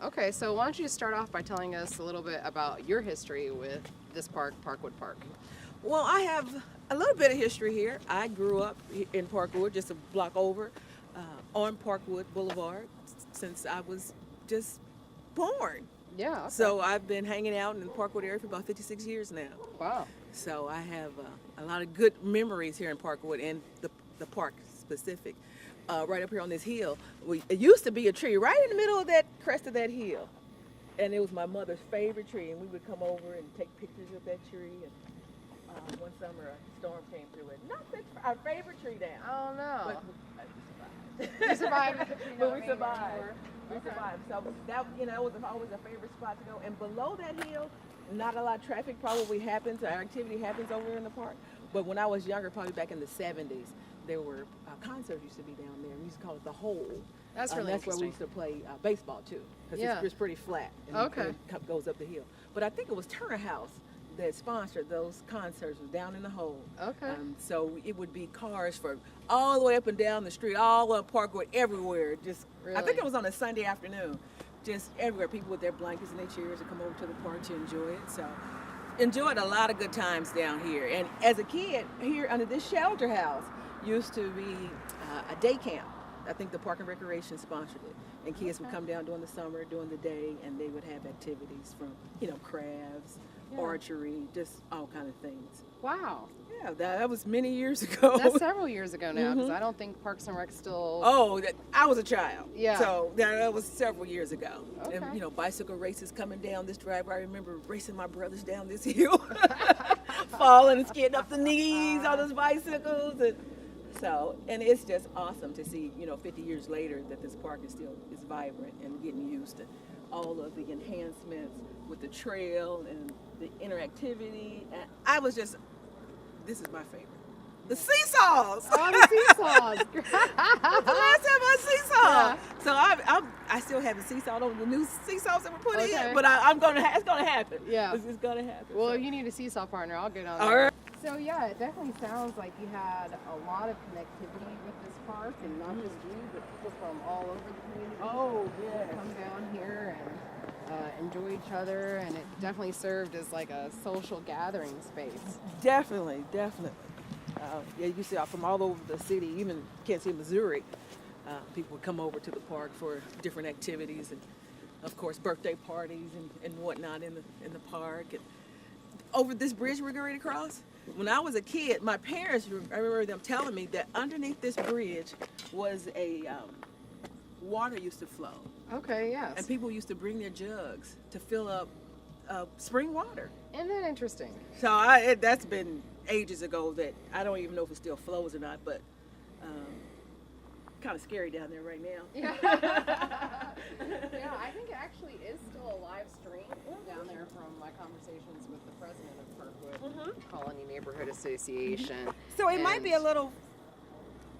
Okay, so why don't you start off by telling us a little bit about your history with this park, Parkwood Park? Well, I have a little bit of history here. I grew up in Parkwood, just a block over, on Parkwood Boulevard since I was just born. Yeah. Okay. So I've been hanging out in the Parkwood area for about 56 years now. Wow. So I have a lot of good memories here in Parkwood and the park specific. Right up here on this hill, it used to be a tree right in the middle of that crest of that hill, and it was my mother's favorite tree. And we would come over and take pictures of that tree. And one summer a storm came through it, knocked our favorite tree down. Oh no. But You survived. But we survived. We survived. So that was always a favorite spot to go. And below that hill, not a lot of traffic probably happens. Our activity happens over here in the park. But when I was younger, probably back in the 70s, there were concerts used to be down there. We used to call it the Hole. That's really That's where we interesting. used to play baseball too, because Yeah. it's pretty flat and Okay. it goes up the hill. But I think it was Turner House that sponsored those concerts, was down in the Hole. Okay. So it would be cars for all the way up and down the street, all on Parkwood, everywhere. Just I think Really? it was on a Sunday afternoon. Just everywhere, people with their blankets and their chairs to come over to the park to enjoy it. So enjoyed a lot of good times down here. And as a kid, here under this shelter house used to be a day camp. I think the Park and Recreation sponsored it. And kids would come down during the summer, during the day, and they would have activities from, crafts, Yeah. archery, just all kind of things. Wow. Yeah, that was many years ago. That's several years ago now, because I don't think Parks and Rec still. Oh, I was a child. Yeah. So that was several years ago. Okay. And, bicycle races coming down this driveway. I remember racing my brothers down this hill, falling and skidding up the knees on those bicycles. And it's just awesome to see, 50 years later that this park is vibrant and getting used to all of the enhancements with the trail and the interactivity. And this is my favorite. The seesaws. Oh, the seesaws. That's the last time I seesaw. Yeah. So I still haven't seesawed over the new seesaws that were put Okay. in, but it's gonna happen. Yeah. It's gonna happen. Well, So. if you need a seesaw partner, I'll get on All there. right. So yeah, it definitely sounds like you had a lot of connectivity with this park, and not just you, but people from all over the community. Oh yeah. Come down here and enjoy each other, and it definitely served as like a social gathering space. Definitely. You see from all over the city, even Kansas City, Missouri, people would come over to the park for different activities, and of course birthday parties and whatnot in the park. And over this bridge we're getting ready to cross. When I was a kid, my parents, I remember them telling me that underneath this bridge was water used to flow. Okay, yes. And people used to bring their jugs to fill up spring water. Isn't that interesting? So that's been ages ago that I don't even know if it still flows or not, but kind of scary down there right now. Yeah. Yeah, I think it actually is still a live stream down there from my conversations with the president of Parkwood Colony Neighborhood Association. So it might be a And- little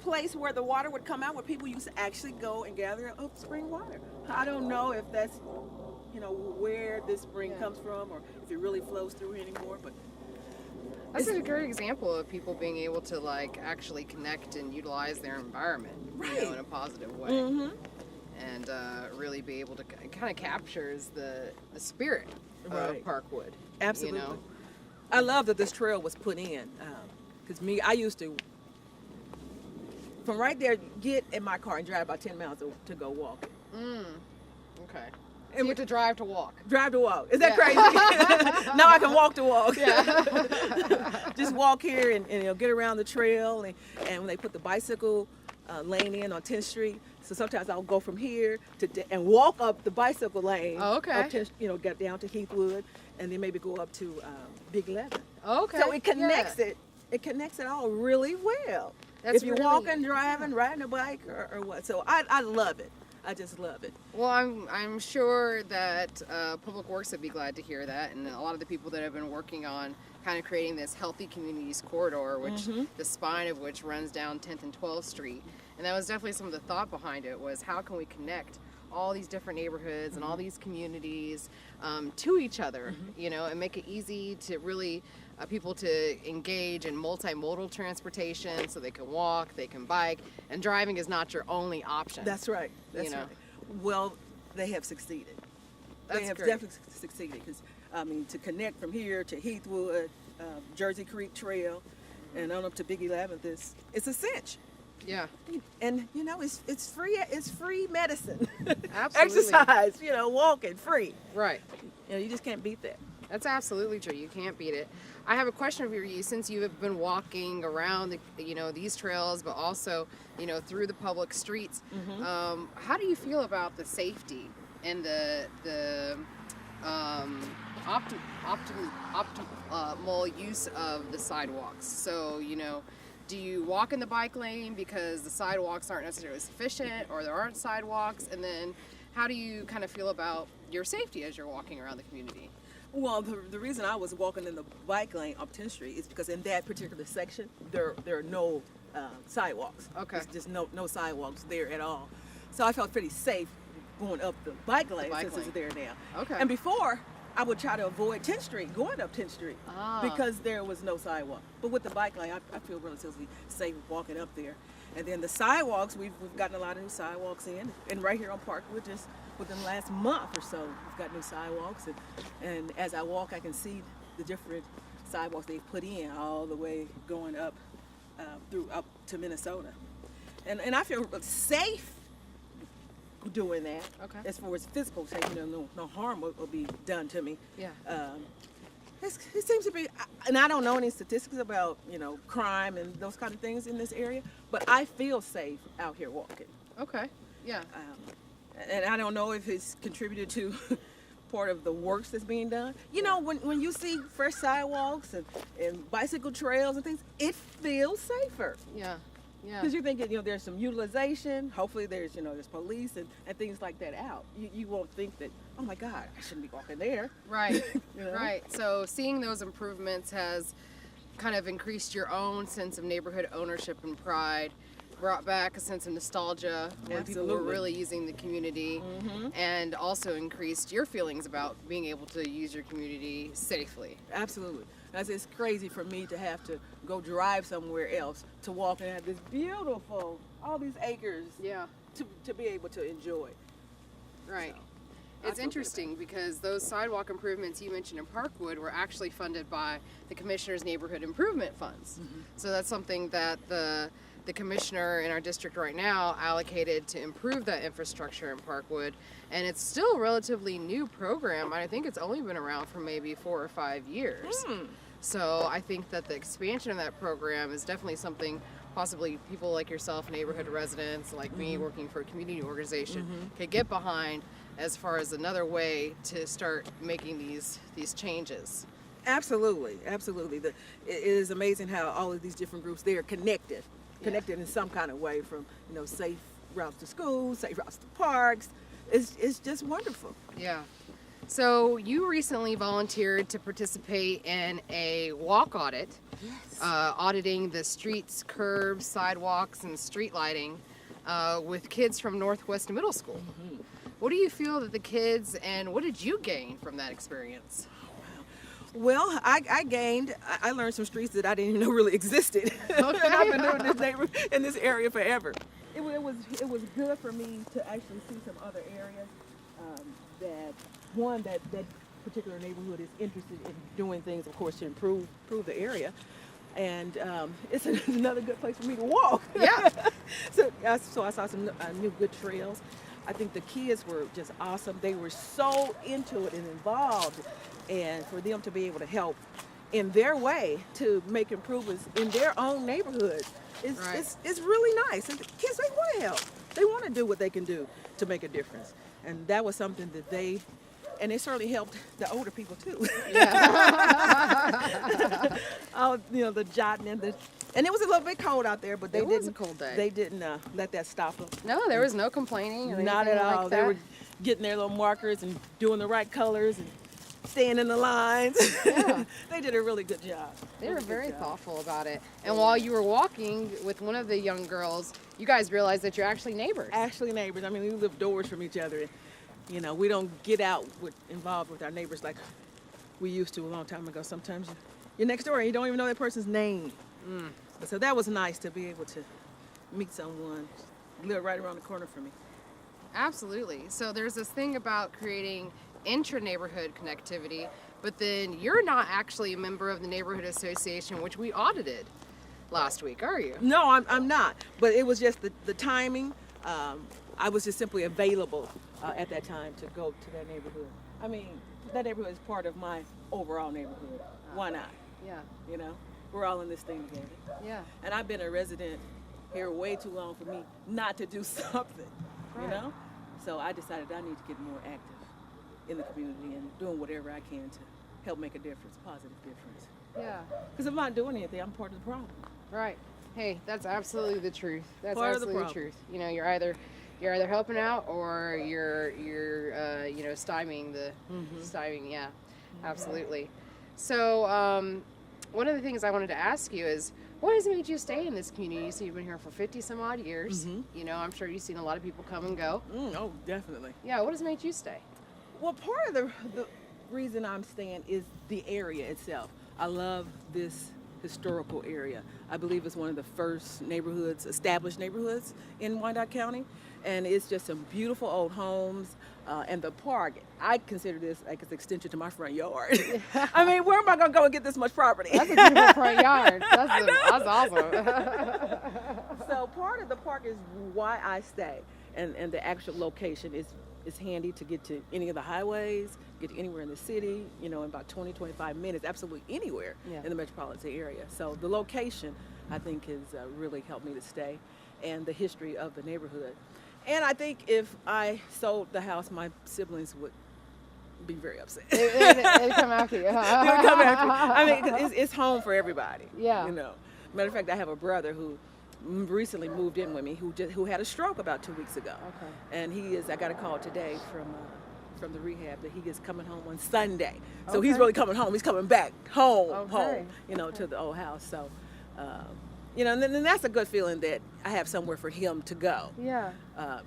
place where the water would come out where people used to actually go and gather up spring water. I don't know if that's, where this spring Yeah. comes from or if it really flows through anymore, but That's a great example of people being able to actually connect and utilize their environment, Right. in a positive way, and really be able to kind of captures the spirit Right. of Parkwood. absolutely. You know? I love that this trail was put in because I used to, from right there, get in my car and drive about 10 miles to go walk it. Okay. So you have to drive to walk. Drive to walk. Is that Yeah. crazy? Now I can walk to walk. Yeah. Just walk here and get around the trail. And when they put the bicycle lane in on 10th Street, so sometimes I'll go from here and walk up the bicycle lane. Oh, okay. Up get down to Heathwood, and then maybe go up to Big 11. Okay. So it connects Yeah. it. It connects it all really well. That's if you're really- walking, driving, riding a bike, or what. So I love it. I just love it. Well, I'm sure that Public Works would be glad to hear that, and a lot of the people that have been working on kind of creating this healthy communities corridor, which the spine of which runs down 10th and 12th Street, and that was definitely some of the thought behind it was how can we connect all these different neighborhoods and all these communities to each other, and make it easy to really people to engage in multimodal transportation, so they can walk, they can bike, and driving is not your only option. That's right. That's You know. right. Well, they have succeeded. They have great. definitely succeeded because, I mean, to connect from here to Heathwood, Jersey Creek Trail, and on up to Big 11th it's a cinch. Yeah. And you know, it's free medicine. Absolutely. Exercise, you know, walking free. Right. You know, you just can't beat that. That's absolutely true. You can't beat it. I have a question for you, since you have been walking around, these trails, but also, through the public streets. How do you feel about the safety and the optimal use of the sidewalks? So, do you walk in the bike lane because the sidewalks aren't necessarily sufficient, or there aren't sidewalks? And then how do you kind of feel about your safety as you're walking around the community? Well, the reason I was walking in the bike lane up 10th Street is because in that particular section, there are no sidewalks. Okay. There's just no sidewalks there at all. So I felt pretty safe going up the bike lane since it's there now. Okay. And before, I would try to avoid 10th Street, going up 10th Street, because there was no sidewalk. But with the bike lane, I feel relatively safe walking up there. And then the sidewalks, we've gotten a lot of new sidewalks in. And right here on Parkwood, just within the last month or so, we've got new sidewalks. And as I walk, I can see the different sidewalks they've put in all the way going up up to Minnesota. And I feel safe doing that. Okay. As far as physical safety, no harm will be done to me. Yeah. It seems to be, and I don't know any statistics about, crime and those kind of things in this area, but I feel safe out here walking. Okay. Yeah. And I don't know if it's contributed to part of the works that's being done. When you see fresh sidewalks and bicycle trails and things, it feels safer. Yeah. Yeah. Because you're thinking, there's some utilization. Hopefully there's police and things like that out. You won't think that, oh my God, I shouldn't be walking there. Right. Right. So seeing those improvements has kind of increased your own sense of neighborhood ownership and pride, brought back a sense of nostalgia when people were really using the community, and also increased your feelings about being able to use your community safely. Absolutely. It's crazy for me to have to go drive somewhere else to walk and have this beautiful, all these acres, to be able to enjoy. Right. So, it's interesting because those sidewalk improvements you mentioned in Parkwood were actually funded by the Commissioner's Neighborhood Improvement Funds. So that's something that the commissioner in our district right now allocated to improve that infrastructure in Parkwood, and it's still a relatively new program. I think it's only been around for maybe 4 or 5 years. So I think that the expansion of that program is definitely something possibly people like yourself, neighborhood residents like me working for a community organization, could get behind as far as another way to start making these changes. Absolutely. It is amazing how all of these different groups, they are connected in some kind of way, from safe routes to schools, safe routes to parks. It's just wonderful. Yeah. So you recently volunteered to participate in a walk audit, auditing the streets, curbs, sidewalks, and street lighting with kids from Northwest Middle School. What do you feel that the kids, and what did you gain from that experience? Well, I learned some streets that I didn't even know really existed. Okay. And I've been doing in this area forever. It was good for me to actually see some other areas that particular neighborhood is interested in doing things, of course, to improve the area. And it's another good place for me to walk. Yeah. So I saw some new good trails. I think the kids were just awesome. They were so into it and involved. And for them to be able to help in their way to make improvements in their own neighborhoods it's really nice. And the kids, they want to help. They want to do what they can do to make a difference. And that was something that they certainly helped the older people too. Yeah. The jotting and it was a little bit cold out there, but It was a cold day. They didn't let that stop them. No, there was no complaining or Not anything at all. like They that. were getting their little markers and doing the right colors and staying in the lines. Yeah. They did a really good job. They were very thoughtful about it. And while you were walking with one of the young girls, you guys realized that you're actually neighbors. Actually neighbors. I mean, we live doors from each other. We don't get out involved with our neighbors like we used to a long time ago. Sometimes you're next door and you don't even know that person's name. So that was nice to be able to meet someone live right around the corner from me. Absolutely. So there's this thing about creating intra-neighborhood connectivity, but then you're not actually a member of the neighborhood association, which we audited last week, are you? No, I'm not. But it was just the timing. I was just simply available at that time to go to that neighborhood. I mean, that neighborhood is part of my overall neighborhood. Why not? Yeah. You know, we're all in this thing together. Yeah. And I've been a resident here way too long for me not to do something, you know? So I decided I need to get more active in the community and doing whatever I can to help make a difference, positive difference. Yeah. Because if I'm not doing anything, I'm part of the problem. Right. Hey, that's absolutely the truth. That's Part of the absolutely the problem. truth. You know, you're either helping out or you're you know, stymieing the stymieing. Yeah, absolutely. So one of the things I wanted to ask you is, what has made you stay in this community? So you've been here for 50 some odd years. You know, I'm sure you've seen a lot of people come and go. Oh, definitely. Yeah, what has made you stay? Well, part of the reason I'm staying is the area itself. I love this historical area. I believe it's one of the first neighborhoods, established neighborhoods in Wyandotte County. And it's just some beautiful old homes. And the park, I consider this like an extension to my front yard. I mean, where am I going to go and get this much property? That's a beautiful front yard. That's awesome. So part of the park is why I stay. And the actual location is handy to get to any of the highways, get to anywhere in the city, you know, in about 20, 25 minutes, absolutely anywhere in the metropolitan area. So the location, I think, has really helped me to stay, and the history of the neighborhood. And I think if I sold the house, my siblings would be very upset. They come after you. They would come after me. I mean, 'cause it's home for everybody. Yeah. You know. Matter of fact, I have a brother who recently moved in with me who had a stroke about 2 weeks ago. Okay. And I got a call today from the rehab that he is coming home on Sunday. So Okay. he's really coming home. He's coming back home, Okay. you know, to the old house. So, you know, and then that's a good feeling that I have somewhere for him to go. Yeah.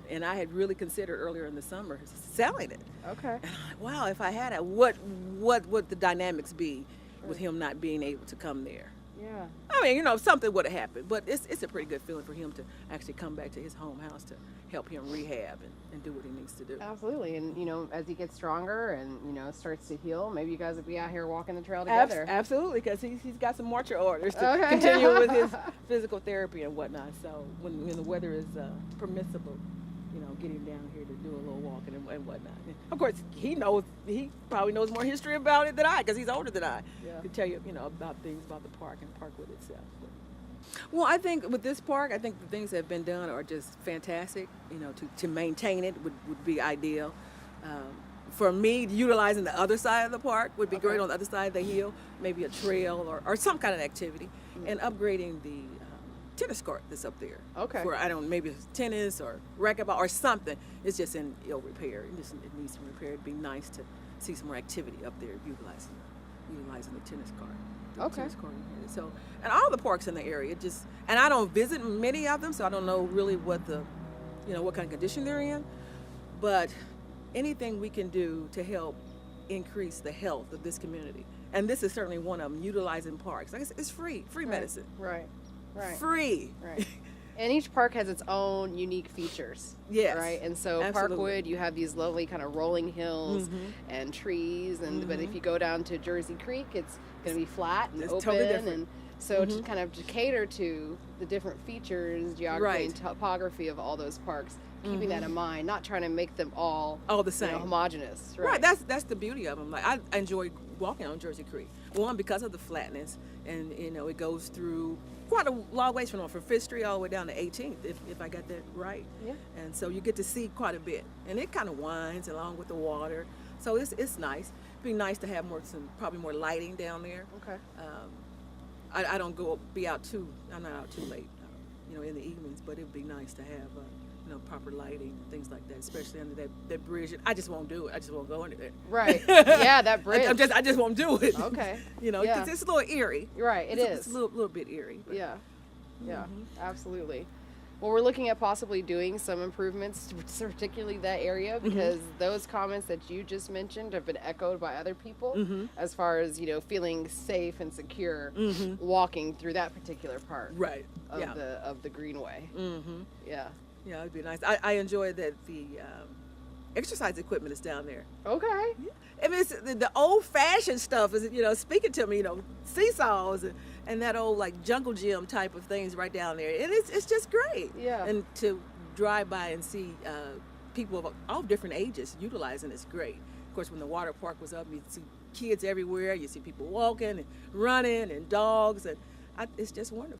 And I had really considered earlier in the summer selling it. Okay. And I'm like, wow, if I had it, what would the dynamics be with him not being able to come there? Yeah. I mean, you know, something would have happened, but it's a pretty good feeling for him to actually come back to his home house to help him rehab and do what he needs to do. Absolutely. And, you know, as he gets stronger and, you know, starts to heal, maybe you guys will be out here walking the trail together. Absolutely, because he's got some marching orders to continue with his physical therapy and whatnot. So when the weather is permissible, you know, get him down here to do a little walking and whatnot. And of course, he probably knows more history about it than I, because he's older than I. Yeah. To tell you, you know, about things about the park and Parkwood itself. Well, I think with this park, I think the things that have been done are just fantastic. You know, to maintain it would be ideal. For me, utilizing the other side of the park would be great, on the other side of the hill, maybe a trail or some kind of activity, and upgrading the tennis court that's up there. Okay. For, maybe it's tennis or racquetball or something. It's just in ill repair. It needs some repair. It'd be nice to see some more activity up there, utilizing the tennis court. Tennis court in here. So, and all the parks in the area, and I don't visit many of them, so I don't know really what kind of condition they're in. But anything we can do to help increase the health of this community, and this is certainly one of them. Utilizing parks, like it's free medicine. Right. Free. Right. And each park has its own unique features. Yes. Right. And so Absolutely. Parkwood, you have these lovely kind of rolling hills and trees, but if you go down to Jersey Creek, it's going to be flat and It's open, totally different. and so to kind of to cater to the different features, geography, and topography of all those parks, keeping that in mind, not trying to make them all the same, homogenous. Right. That's the beauty of them. Like I enjoy walking on Jersey Creek. One, because of the flatness, and you know it goes through quite a long ways from Fifth Street all the way down to 18th, if I got that right. Yeah. And so you get to see quite a bit, and it kind of winds along with the water. So it's nice. It'd be nice to have probably more lighting down there. Okay. I don't I'm not out too late, you know, in the evenings, but it'd be nice to have proper lighting, things like that, especially under that bridge. I just won't do it. I just won't go under there. Right. Yeah, that bridge. I just won't do it. Okay. You know, it's a little eerie. Right, It's a little bit eerie. But. Yeah. Yeah, absolutely. Well, we're looking at possibly doing some improvements to particularly that area, because those comments that you just mentioned have been echoed by other people as far as, you know, feeling safe and secure walking through that particular part of the Greenway. Yeah. Yeah, it'd be nice. I enjoy that exercise equipment is down there. Okay. I mean, it's the old-fashioned stuff is, speaking to me, seesaws and that old like jungle gym type of things right down there, and it's just great. Yeah. And to drive by and see people of all different ages utilizing it's great. Of course, when the water park was up, you see kids everywhere. You see people walking and running and dogs, and it's just wonderful.